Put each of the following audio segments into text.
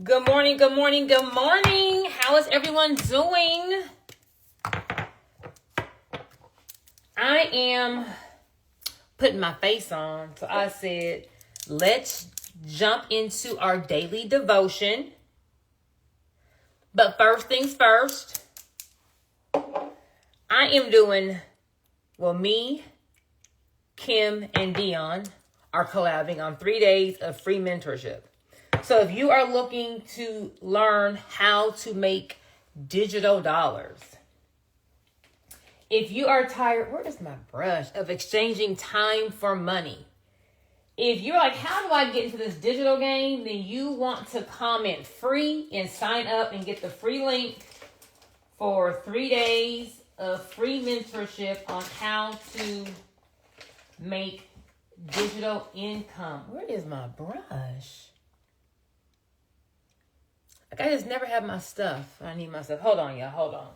Good morning, good morning, good morning. How is everyone doing? I am putting my face on. So I said, let's jump into our daily devotion. But first things first, I am doing, me, Kim, and Dion are collabing on 3 days of free mentorship. So if you are looking to learn how to make digital dollars, if you are tired, where is my brush, of exchanging time for money, if you're like, how do I get into this digital game, then you want to comment free and sign up and get the free link for 3 days of free mentorship on how to make digital income. Where is my brush? I just never have my stuff. I need my stuff. Hold on, y'all. Hold on.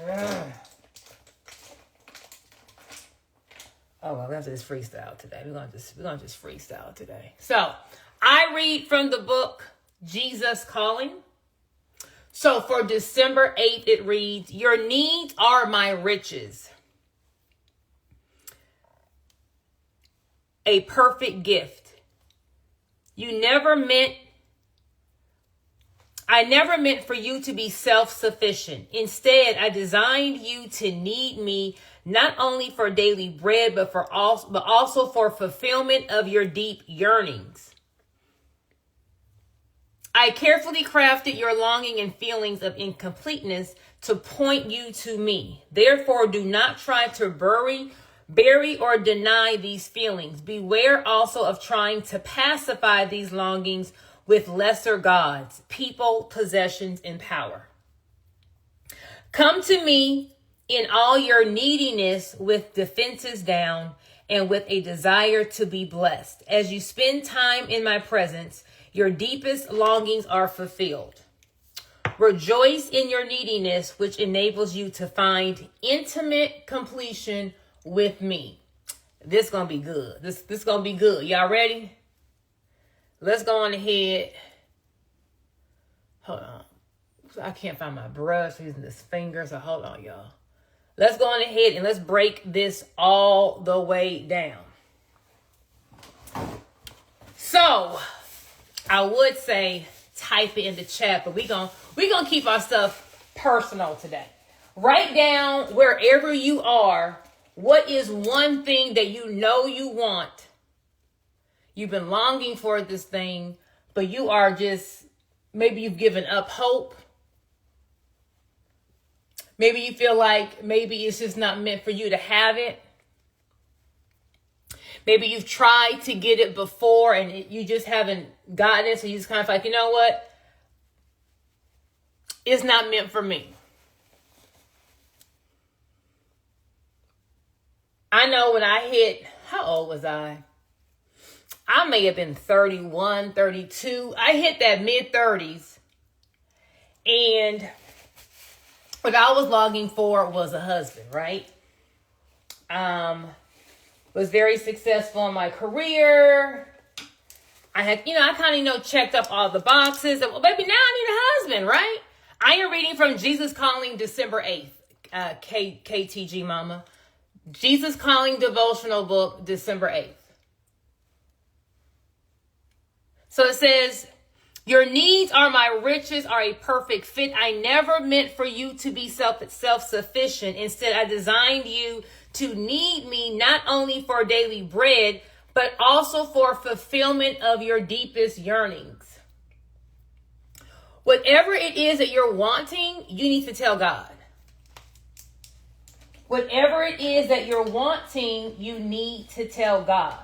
Ugh. Oh, well, that's just freestyle today. We're gonna just freestyle today. So I read from the book Jesus Calling. So for December 8th, it reads, "Your needs are my riches. A perfect gift. I never meant for you to be self-sufficient. Instead, I designed you to need me not only for daily bread, but also for fulfillment of your deep yearnings. I carefully crafted your longing and feelings of incompleteness to point you to me. Therefore, do not try to bury or deny these feelings. Beware also of trying to pacify these longings with lesser gods, people, possessions, and power. Come to me in all your neediness with defenses down and with a desire to be blessed. As you spend time in my presence, your deepest longings are fulfilled. Rejoice in your neediness, which enables you to find intimate completion with me." This gonna be good. This gonna be good. Y'all ready? Let's go on ahead. Hold on. I can't find my brush using this finger, so hold on, y'all. Let's go on ahead and let's break this all the way down. So I would say type it in the chat, but we gonna keep our stuff personal today. Write down wherever you are, what is one thing that you know you want? You've been longing for this thing, but you are just, maybe you've given up hope. Maybe you feel like maybe it's just not meant for you to have it. Maybe you've tried to get it before and you just haven't gotten it. So you just kind of like, you know what? It's not meant for me. I know when I hit, how old was I? I may have been 31, 32. I hit that mid-30s. And what I was longing for was a husband, right? Was very successful in my career. I had, I kind of, checked up all the boxes. And, well, baby, now I need a husband, right? I am reading from Jesus Calling, December 8th. KTG Mama. Jesus Calling devotional book, December 8th. So it says, "Your needs are my riches, are a perfect fit. I never meant for you to be self-sufficient. Instead, I designed you to need me not only for daily bread, but also for fulfillment of your deepest yearnings." Whatever it is that you're wanting, you need to tell God. Whatever it is that you're wanting, you need to tell God.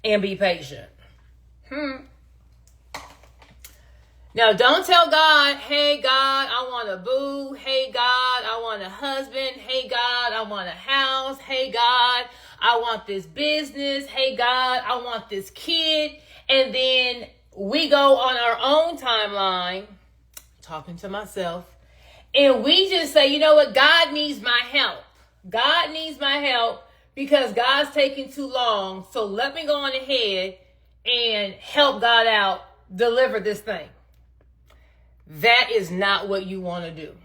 And be patient. Now, don't tell God, "Hey, God, I want a boo. Hey, God, I want a husband. Hey, God, I want a house. Hey, God, I want this business. Hey, God, I want this kid." And then we go on our own timeline, talking to myself, and we just say, "You know what? God needs my help. God needs my help because God's taking too long. So let me go on ahead and help God out, deliver this thing. That is not what you want to do.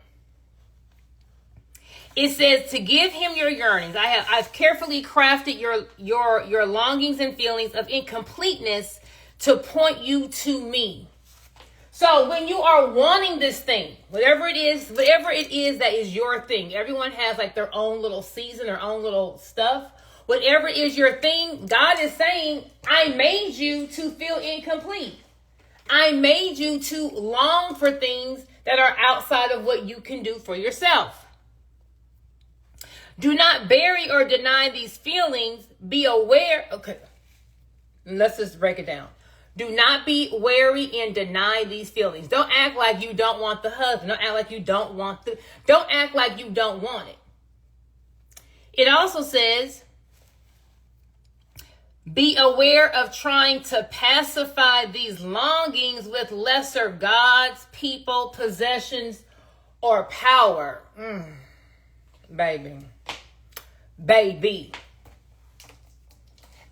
It says to give him your yearnings. I've carefully crafted your longings and feelings of incompleteness to point you to me. So when you are wanting this thing, whatever it is that is your thing, everyone has like their own little season, their own little stuff. Whatever is your thing, God is saying, I made you to feel incomplete. I made you to long for things that are outside of what you can do for yourself. Do not bury or deny these feelings. Be aware. Okay, let's just break it down. Do not be wary and deny these feelings. Don't act like you don't want the husband. Don't act like you don't want don't act like you don't want it. It also says, be aware of trying to pacify these longings with lesser gods, people, possessions, or power. Baby.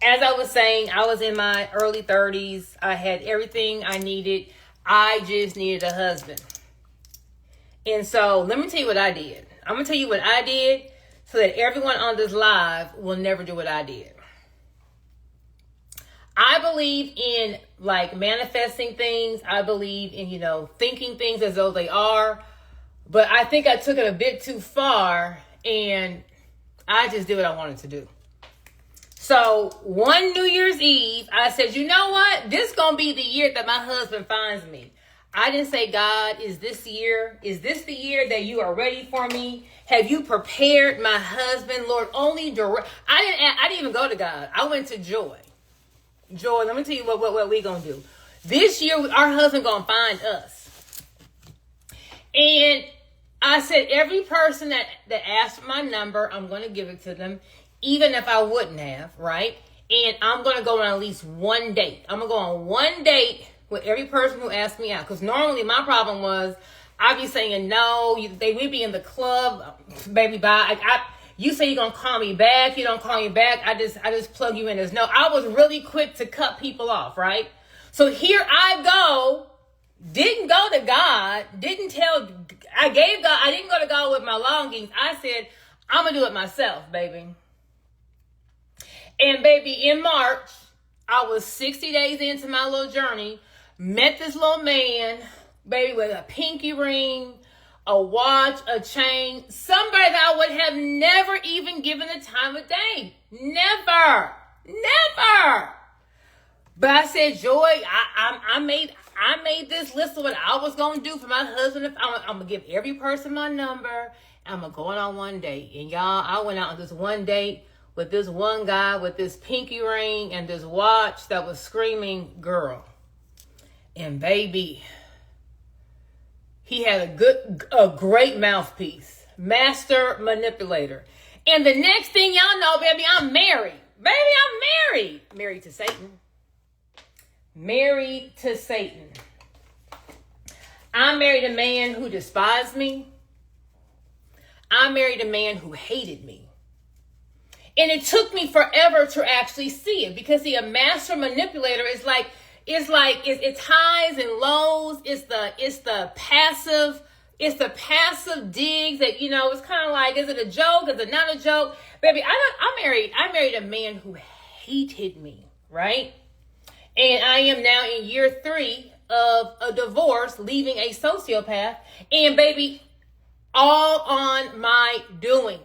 As I was saying, I was in my early 30s. I had everything I needed. I just needed a husband. And so let me tell you what I did. I'm going to tell you what I did so that everyone on this live will never do what I did. I believe in like manifesting things. I believe in, thinking things as though they are. But I think I took it a bit too far and I just did what I wanted to do. So one New Year's Eve, I said, you know what? This is going to be the year that my husband finds me. I didn't say, God, is this the year that you are ready for me? Have you prepared my husband? Lord, only direct. I didn't even go to God. I went to Joy. Joy, let me tell you what we going to do. This year, our husband going to find us. And I said, every person that asked for my number, I'm going to give it to them. Even if I wouldn't have, right? And I'm going to go on at least one date. I'm going to go on one date with every person who asked me out. Because normally my problem was, I'd be saying no. They would be in the club. Baby, bye. You say you're going to call me back. You don't call me back. I just plug you in as no. I was really quick to cut people off, right? So here I go. Didn't go to God. I didn't go to God with my longings. I said, I'm going to do it myself, baby. And baby, in March, I was 60 days into my little journey, met this little man, baby, with a pinky ring, a watch, a chain, somebody that I would have never even given the time of day. Never. But I said, Joy, I made this list of what I was going to do for my husband. I'm going to give every person my number. I'm going to go on one date. And y'all, I went out on this one date with this one guy with this pinky ring and this watch that was screaming girl. And baby, he had a great mouthpiece, master manipulator. And the next thing y'all know, baby, I'm married. Married to Satan. Married to Satan. I married a man who despised me. I married a man who hated me. And it took me forever to actually see it because a master manipulator is like it's highs and lows. It's the passive digs that, it's kind of like, is it a joke? Is it not a joke? Baby, I married a man who hated me, right? And I am now in year 3 of a divorce, leaving a sociopath, and baby, all on my doings.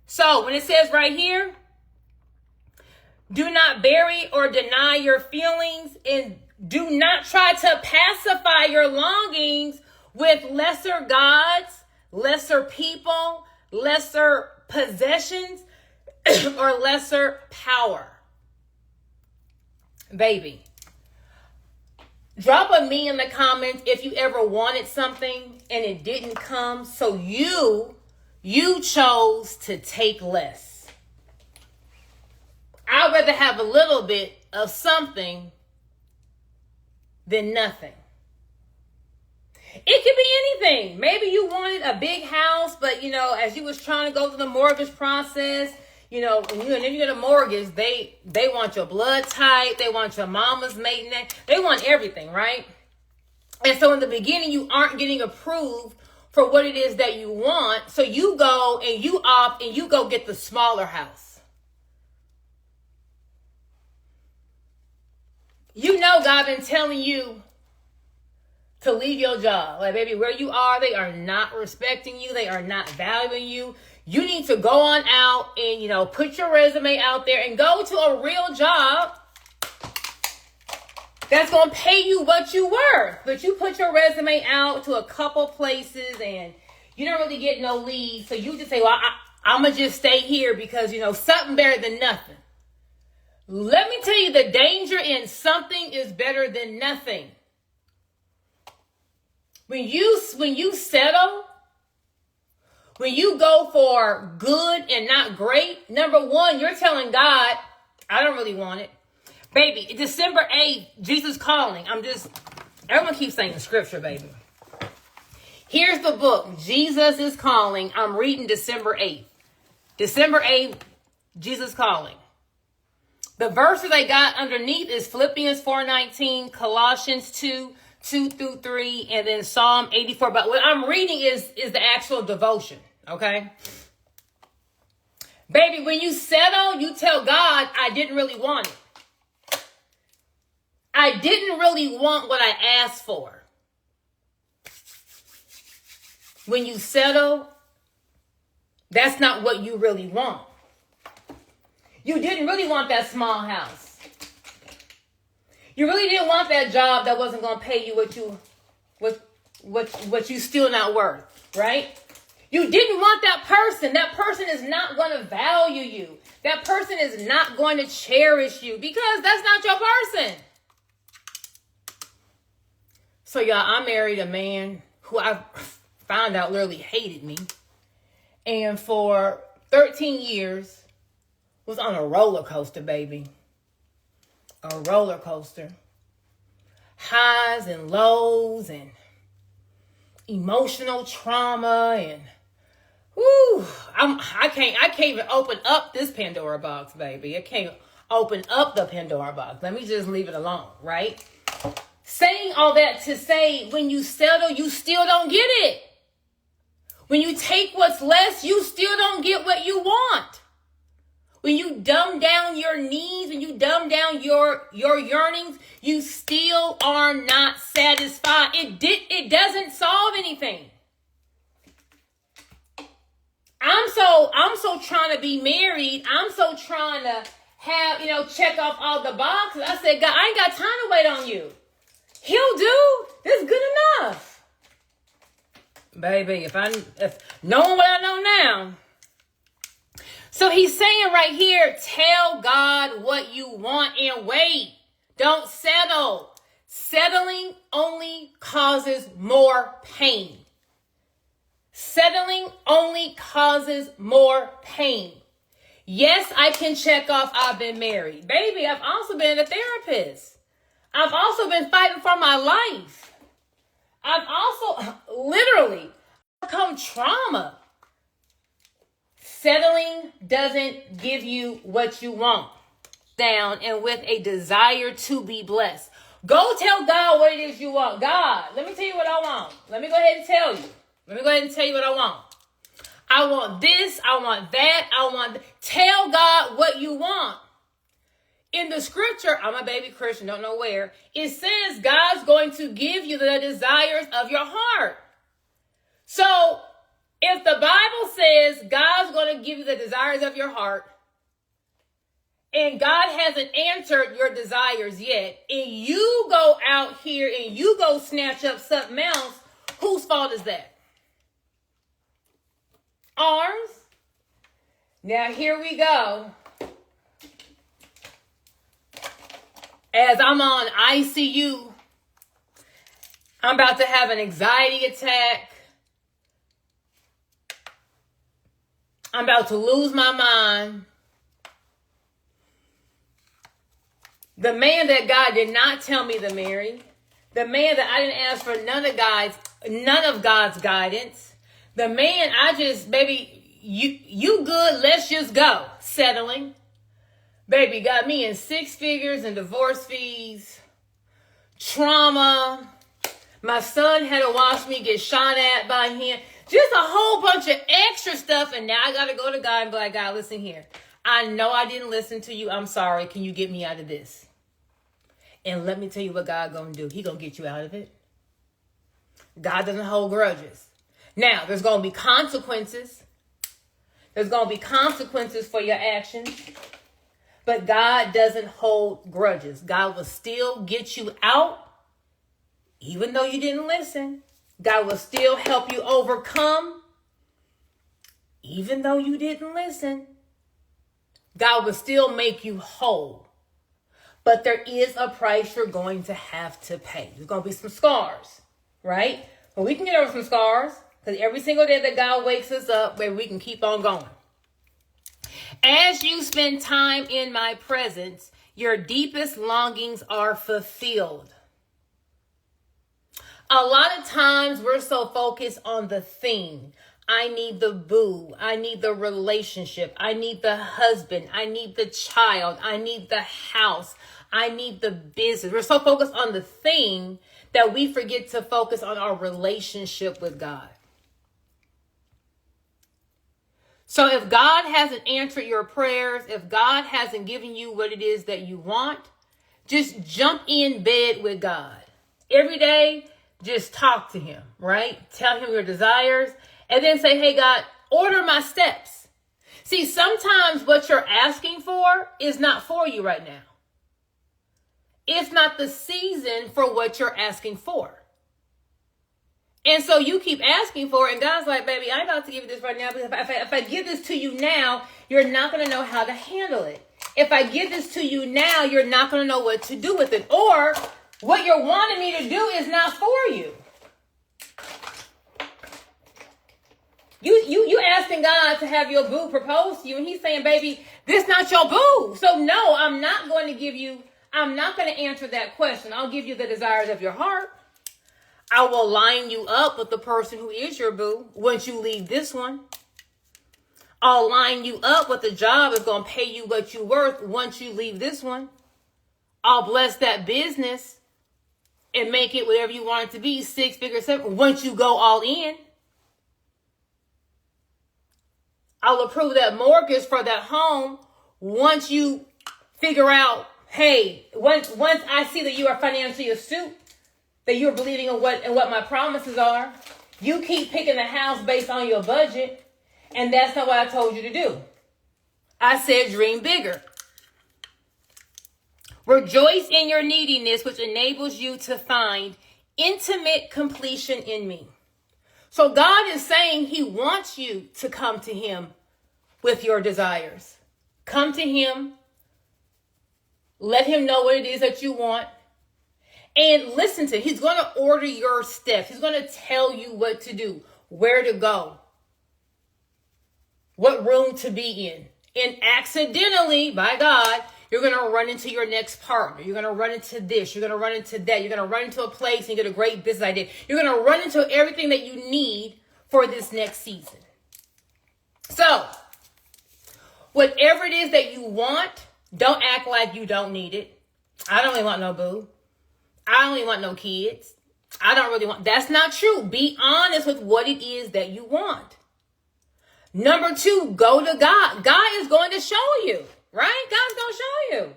So when it says right here, do not bury or deny your feelings and do not try to pacify your longings with lesser gods, lesser people, lesser possessions, or lesser power. Baby, drop a me in the comments if you ever wanted something and it didn't come, so you chose to take less. I'd rather have a little bit of something than nothing. It could be anything. Maybe you wanted a big house, but as you was trying to go through the mortgage process, when you get a mortgage, they want your blood type, they want your mama's maiden name, they want everything, right? And so in the beginning, you aren't getting approved for what it is that you want. So you go and you opt and you go get the smaller house. God been telling you to leave your job. Like, baby, where you are, they are not respecting you. They are not valuing you. You need to go on out and, put your resume out there and go to a real job that's going to pay you what you worth. But you put your resume out to a couple places and you don't really get no leads. So you just say, well, I'm going to just stay here because, something better than nothing. Let me tell you, the danger in something is better than nothing. When you settle, when you go for good and not great, number one, you're telling God, I don't really want it. Baby, December 8th, Jesus calling. Everyone keeps saying the scripture, baby. Here's the book, Jesus is calling. I'm reading December 8th. December 8th, Jesus calling. The verses I got underneath is Philippians 4:19, Colossians 2:2-3, and then Psalm 84. But what I'm reading is the actual devotion, okay? Baby, when you settle, you tell God, I didn't really want it. I didn't really want what I asked for. When you settle, that's not what you really want. You didn't really want that small house. You really didn't want that job that wasn't going to pay you what you still not worth, right? You didn't want that person. That person is not going to value you. That person is not going to cherish you because that's not your person. So y'all, I married a man who I found out literally hated me. And for 13 years, was on a roller coaster, baby. A roller coaster. Highs and lows and emotional trauma and I can't even open up this Pandora box, baby. I can't open up the Pandora box. Let me just leave it alone, right? Saying all that to say, when you settle, you still don't get it. When you take what's less, you still don't get what you want. When you dumb down your needs, when you dumb down your yearnings, you still are not satisfied. It doesn't solve anything. I'm so trying to be married. I'm so trying to have, check off all the boxes. I said, God, I ain't got time to wait on you. He'll do. That's good enough. Baby, if knowing what I know now. So he's saying right here, tell God what you want and wait. Don't settle. Settling only causes more pain. Settling only causes more pain. Yes, I can check off I've been married. Baby, I've also been a therapist. I've also been fighting for my life. I've also literally overcome trauma. Settling doesn't give you what you want. Down and with a desire to be blessed. Go tell God what it is you want. God, let me tell you what I want. Let me go ahead and tell you. Let me go ahead and tell you what I want. I want this. I want that. Tell God what you want. In the scripture, I'm a baby Christian, don't know where. It says God's going to give you the desires of your heart. So, if the Bible says God's going to give you the desires of your heart, and God hasn't answered your desires yet, and you go out here and you go snatch up something else, whose fault is that? Ours? Now here we go. As I'm on ICU, I'm about to have an anxiety attack. I'm about to lose my mind. The man that God did not tell me to marry. The man that I didn't ask for none of God's guidance. The man baby, you good, let's just go. Settling. Baby, got me in 6 figures and divorce fees, trauma. My son had to watch me get shot at by him. Just a whole bunch of extra stuff. And now I got to go to God and be like, God, listen here. I know I didn't listen to you. I'm sorry. Can you get me out of this? And let me tell you what God going to do. He going to get you out of it. God doesn't hold grudges. Now, there's going to be consequences. There's going to be consequences for your actions. But God doesn't hold grudges. God will still get you out, even though you didn't listen. God will still help you overcome, even though you didn't listen. God will still make you whole. But there is a price you're going to have to pay. There's going to be some scars, right? But we can get over some scars, because every single day that God wakes us up, baby, we can keep on going. As you spend time in my presence, your deepest longings are fulfilled. A lot of times we're so focused on the thing. I need the boo. I need the relationship. I need the husband. I need the child. I need the house. I need the business. We're so focused on the thing that we forget to focus on our relationship with God. So if God hasn't answered your prayers, if God hasn't given you what it is that you want, just jump in bed with God. Every day, just talk to him, right? Tell him your desires and then say, hey, God, order my steps. See, sometimes what you're asking for is not for you right now. It's not the season for what you're asking for. And so you keep asking for it, and God's like, baby, I'm about to give you this right now, because if I give this to you now, you're not going to know how to handle it. If I give this to you now, you're not going to know what to do with it. Or what you're wanting me to do is not for you. You asking God to have your boo propose to you, and he's saying, baby, this not your boo. So no, I'm not going to answer that question. I'll give you the desires of your heart. I will line you up with the person who is your boo once you leave this one. I'll line you up with the job that's going to pay you what you're worth once you leave this one. I'll bless that business and make it whatever you want it to be, 6 figures, 7, once you go all in. I'll approve that mortgage for that home once you figure out, hey, once I see that you are financially astute, that you're believing in what my promises are. You keep picking the house based on your budget, and that's not what I told you to do. I said dream bigger. Rejoice in your neediness, which enables you to find intimate completion in me. So God is saying he wants you to come to him with your desires. Come to him. Let him know what it is that you want. And listen to him. He's going to order your steps. He's going to tell you what to do, where to go, what room to be in. And accidentally, by God, you're going to run into your next partner. You're going to run into this. You're going to run into that. You're going to run into a place and get a great business idea. You're going to run into everything that you need for this next season. So, whatever it is that you want, don't act like you don't need it. I don't really want no boo. I don't even want no kids. I don't really want. That's not true. Be honest with what it is that you want. Number 2, go to God. God is going to show you, right? God's going to show you.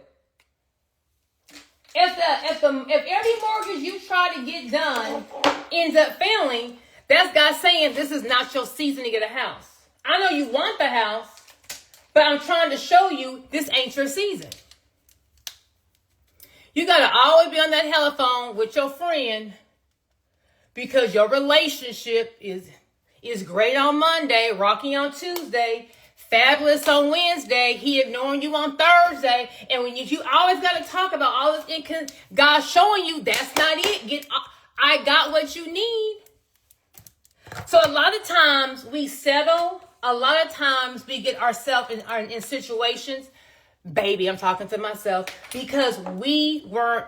If every mortgage you try to get done ends up failing, that's God saying this is not your season to get a house. I know you want the house, but I'm trying to show you this ain't your season. You got to always be on that telephone with your friend because your relationship is great on Monday, rocky on Tuesday, fabulous on Wednesday, he ignoring you on Thursday. And when you always got to talk about all this, God's showing you that's not it. I got what you need. So a lot of times we settle. A lot of times we get ourselves in situations. Baby, I'm talking to myself, because we weren't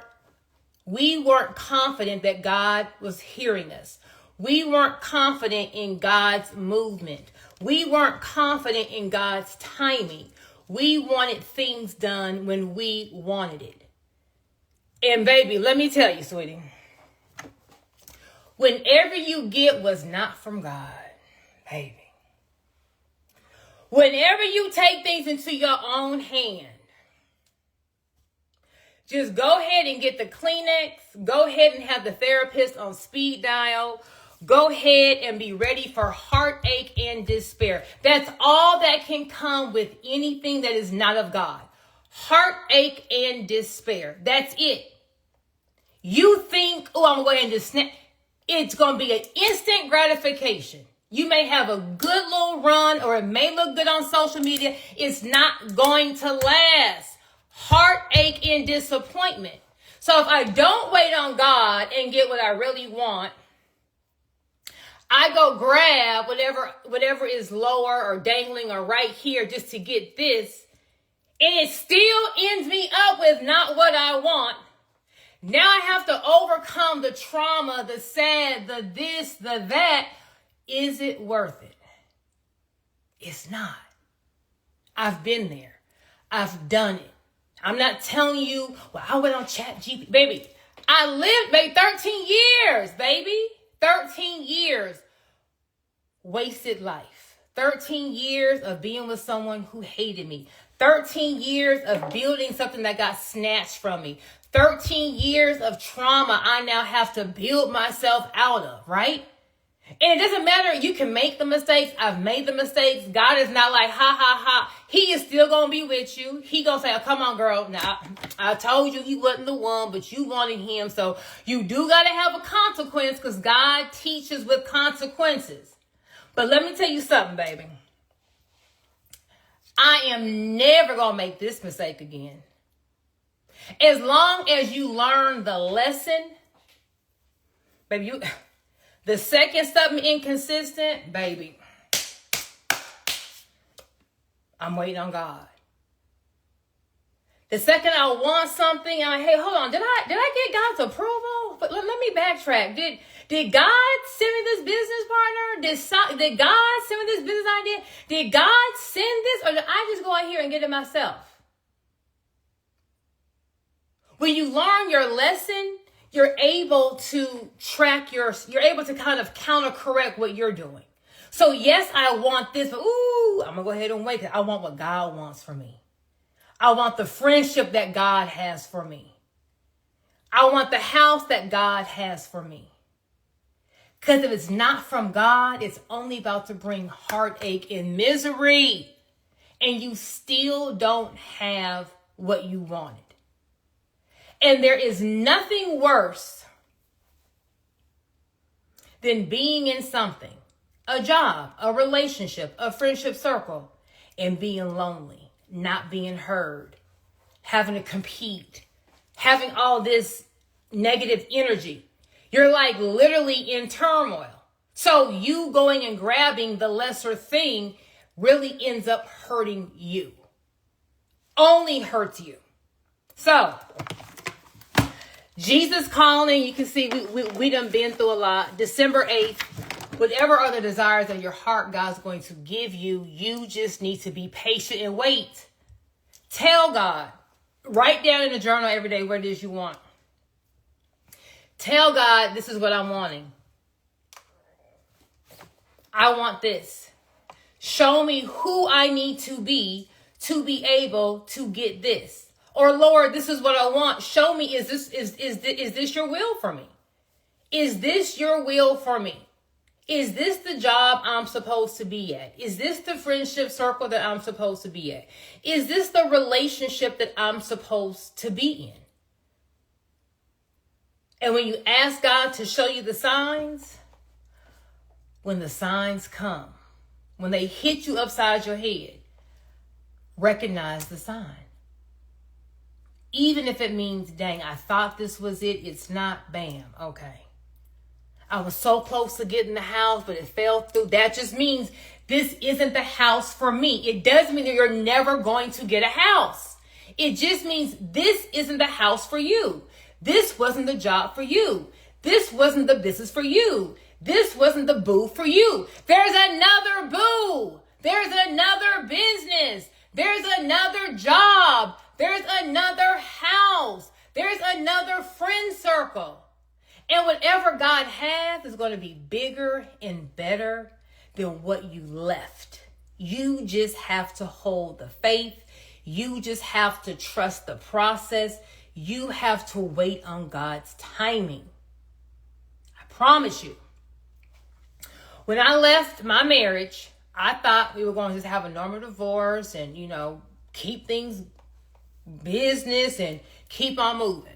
confident that God was hearing us. We weren't confident in God's movement. We weren't confident in God's timing. We wanted things done when we wanted it. And baby, let me tell you, sweetie, whenever you get what's not from God, baby, whenever you take things into your own hand, just go ahead and get the Kleenex. Go ahead and have the therapist on speed dial. Go ahead and be ready for heartache and despair. That's all that can come with anything that is not of God. Heartache and despair. That's it. You think, oh, I'm going to go ahead and just snap. It's going to be an instant gratification. You may have a good little run, or it may look good on social media. It's not going to last. Heartache and disappointment. So if I don't wait on God and get what I really want, I go grab whatever is lower or dangling or right here just to get this, and it still ends me up with not what I want. Now I have to overcome the trauma, the sad, the this, the that. Is it worth it? It's not. I've been there. I've done it. I'm not telling you, well, I went on ChatGPT. Baby, I lived, 13 years, baby. 13 years. Wasted life. 13 years of being with someone who hated me. 13 years of building something that got snatched from me. 13 years of trauma I now have to build myself out of, right? And it doesn't matter. You can make the mistakes. I've made the mistakes. God is not like, ha, ha, ha. He is still going to be with you. He going to say, oh, come on, girl. Now, I told you he wasn't the one, but you wanted him. So you do got to have a consequence, because God teaches with consequences. But let me tell you something, baby. I am never going to make this mistake again. As long as you learn the lesson, baby, the second something inconsistent, baby, I'm waiting on God. The second I want something, hey, hold on, did I get God's approval? But let me backtrack. Did God send me this business partner? Did God send me this business idea? Did God send this, or did I just go out here and get it myself? When you learn your lesson, you're able to you're able to kind of counter correct what you're doing. So yes, I want this, but I'm gonna go ahead and wait. I want what God wants for me. I want the friendship that God has for me. I want the house that God has for me. Because if it's not from God, it's only about to bring heartache and misery. And you still don't have what you wanted. And there is nothing worse than being in something, a job, a relationship, a friendship circle, and being lonely, not being heard, having to compete, having all this negative energy. You're like literally in turmoil. So you going and grabbing the lesser thing really ends up hurting you. Only hurts you. So Jesus calling, you can see we done been through a lot. December 8th, whatever are the desires of your heart God's going to give you, you just need to be patient and wait. Tell God. Write down in the journal every day what it is you want. Tell God, this is what I'm wanting. I want this. Show me who I need to be able to get this. Or Lord, this is what I want. Show me, is this your will for me? Is this your will for me? Is this the job I'm supposed to be at? Is this the friendship circle that I'm supposed to be at? Is this the relationship that I'm supposed to be in? And when you ask God to show you the signs, when the signs come, when they hit you upside your head, recognize the sign. Even if it means, dang, I thought this was it. It's not. Bam. Okay. I was so close to getting the house, but it fell through. That just means this isn't the house for me. It doesn't mean that you're never going to get a house. It just means this isn't the house for you. This wasn't the job for you. This wasn't the business for you. This wasn't the boo for you. There's another boo. There's another business. There's another job. There's another house. There's another friend circle. And whatever God has is going to be bigger and better than what you left. You just have to hold the faith. You just have to trust the process. You have to wait on God's timing. I promise you. When I left my marriage, I thought we were going to just have a normal divorce and, keep things business and keep on moving.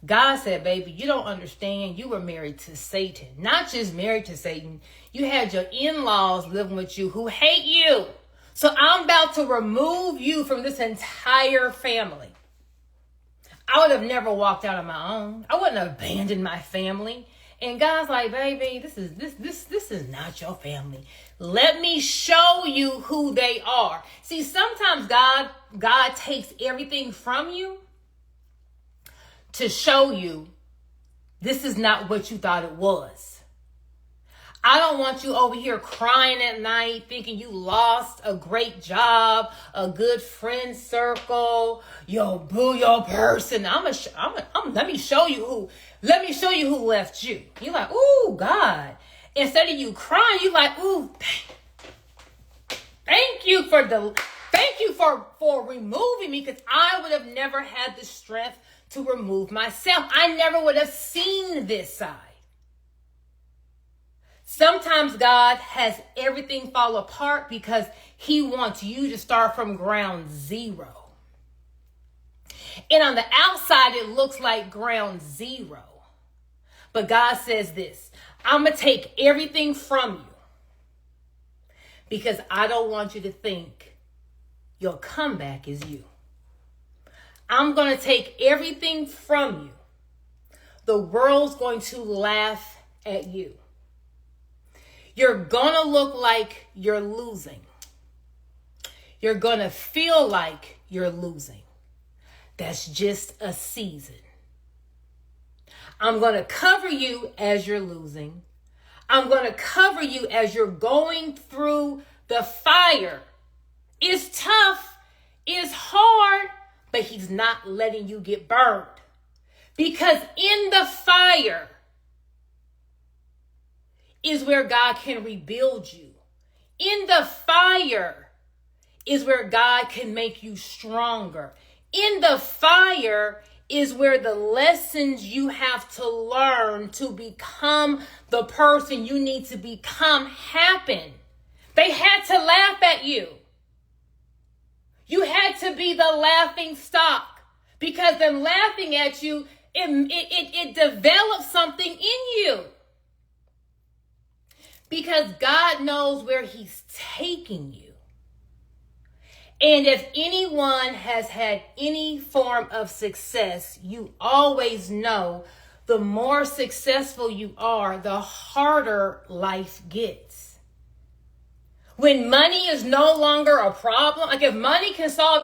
God said, baby, you don't understand. You were married to Satan. Not just married to Satan. You had your in-laws living with you who hate you. So I'm about to remove you from this entire family. I would have never walked out on my own. I wouldn't have abandoned my family. And God's like, baby, this is not your family. Let me show you who they are. See, sometimes God takes everything from you to show you this is not what you thought it was. I don't want you over here crying at night thinking you lost a great job, a good friend circle, your person. Let me show you who left you. You're like, ooh, God. Instead of you crying, you're like, ooh, thank you for removing me, because I would have never had the strength to remove myself. I never would have seen this side. Sometimes God has everything fall apart because he wants you to start from ground zero. And on the outside, it looks like ground zero. But God says this, I'm going to take everything from you because I don't want you to think your comeback is you. I'm going to take everything from you. The world's going to laugh at you. You're going to look like you're losing. You're going to feel like you're losing. That's just a season. I'm going to cover you as you're losing. I'm going to cover you as you're going through the fire. It's tough. It's hard. But he's not letting you get burned. Because in the fire is where God can rebuild you. In the fire is where God can make you stronger. In the fire is where the lessons you have to learn to become the person you need to become happen. They had to laugh at you. You had to be the laughing stock, because them laughing at you, it develops something in you. Because God knows where he's taking you. And if anyone has had any form of success, you always know the more successful you are, the harder life gets. When money is no longer a problem, like if money can solve